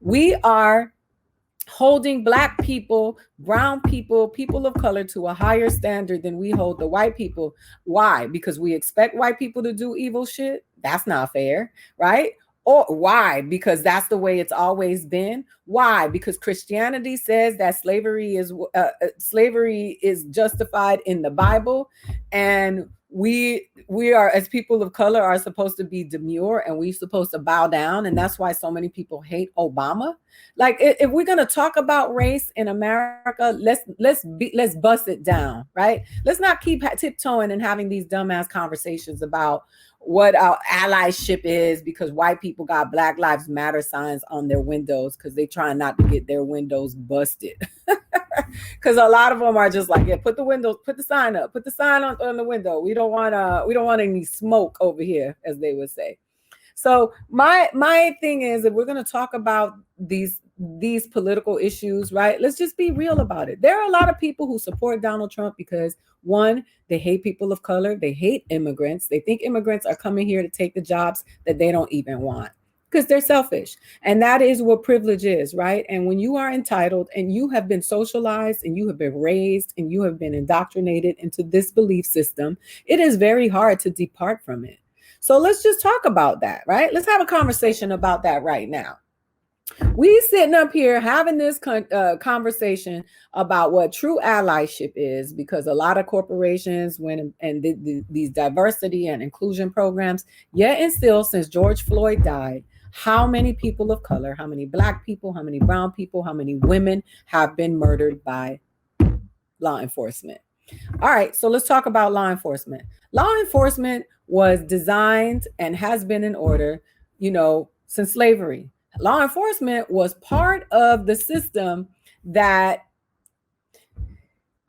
We are holding Black people, brown people, people of color to a higher standard than we hold the white people. Why? Because we expect white people to do evil shit? That's not fair, right? Or why? Because that's the way it's always been. Why? Because Christianity says that slavery is justified in the Bible, and we are, as people of color, are supposed to be demure, and we're supposed to bow down, and that's why so many people hate Obama. Like, if we're gonna talk about race in America, let's bust it down, right? Let's not keep tiptoeing and having these dumbass conversations about what our allyship is because white people got Black Lives Matter signs on their windows because they trying not to get their windows busted. Because a lot of them are just like, yeah, put the sign up, put the sign on the window. We don't want any smoke over here, as they would say. So my thing is, if we're going to talk about these political issues, right, let's just be real about it. There are a lot of people who support Donald Trump because, one, they hate people of color, they hate immigrants, they think immigrants are coming here to take the jobs that they don't even want because they're selfish. And that is what privilege is, right? And when you are entitled and you have been socialized and you have been raised and you have been indoctrinated into this belief system, it is very hard to depart from it. So let's just talk about that, right? Let's have a conversation about that right now. We sitting up here having this conversation about what true allyship is, because a lot of corporations these diversity and inclusion programs, yet and still, since George Floyd died, how many people of color, how many Black people, how many brown people, how many women have been murdered by law enforcement? All right, so let's talk about law enforcement. Law enforcement was designed and has been in order, since slavery. Law enforcement was part of the system that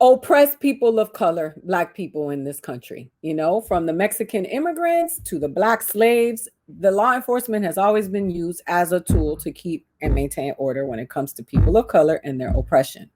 oppressed people of color, Black people in this country. From the Mexican immigrants to the Black slaves, the law enforcement has always been used as a tool to keep and maintain order when it comes to people of color and their oppression.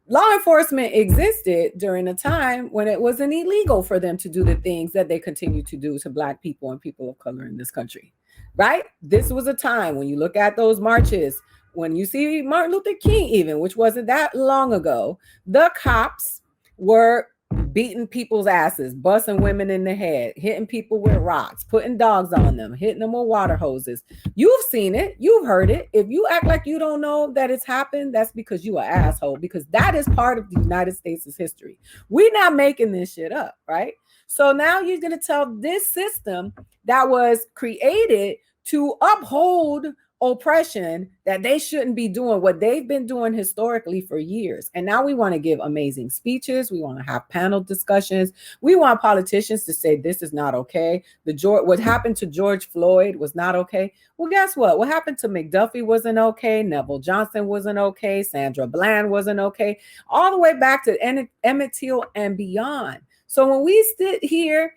Law enforcement existed during a time when it wasn't illegal for them to do the things that they continue to do to Black people and people of color in this country, right? This was a time when you look at those marches, when you see Martin Luther King, even, which wasn't that long ago, the cops were beating people's asses, busting women in the head, hitting people with rocks, putting dogs on them, hitting them with water hoses. You've seen it. You've heard it. If you act like you don't know that it's happened, that's because you an asshole, because that is part of the United States' history. We're not making this shit up, right? So now you're going to tell this system that was created to uphold oppression that they shouldn't be doing what they've been doing historically for years. And now we want to give amazing speeches. We want to have panel discussions. We want politicians to say this is not okay. What happened to George Floyd was not okay. Well, guess what? What happened to McDuffie wasn't okay. Neville Johnson wasn't okay. Sandra Bland wasn't okay. All the way back to Emmett Till and beyond. So when we sit here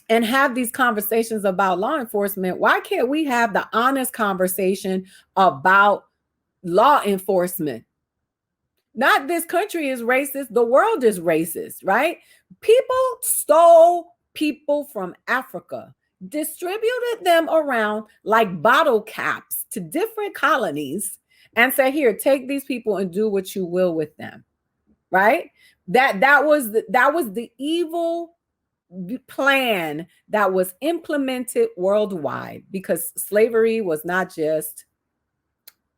and have these conversations about law enforcement, why can't we have the honest conversation about law enforcement? Not this country is racist, the world is racist, right? People stole people from Africa, distributed them around like bottle caps to different colonies, and said, here, take these people and do what you will with them, right? That was the evil plan that was implemented worldwide, because slavery was not just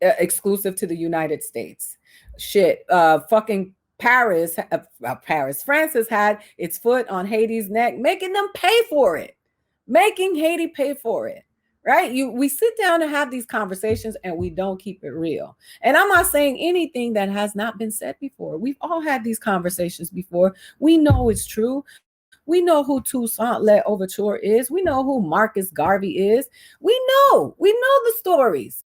exclusive to the United States. Fucking France has had its foot on Haiti's neck, making them pay for it, making Haiti pay for it. Right? We sit down and have these conversations and we don't keep it real. And I'm not saying anything that has not been said before. We've all had these conversations before. We know it's true. We know who Toussaint L'Ouverture is. We know who Marcus Garvey is. We know the stories.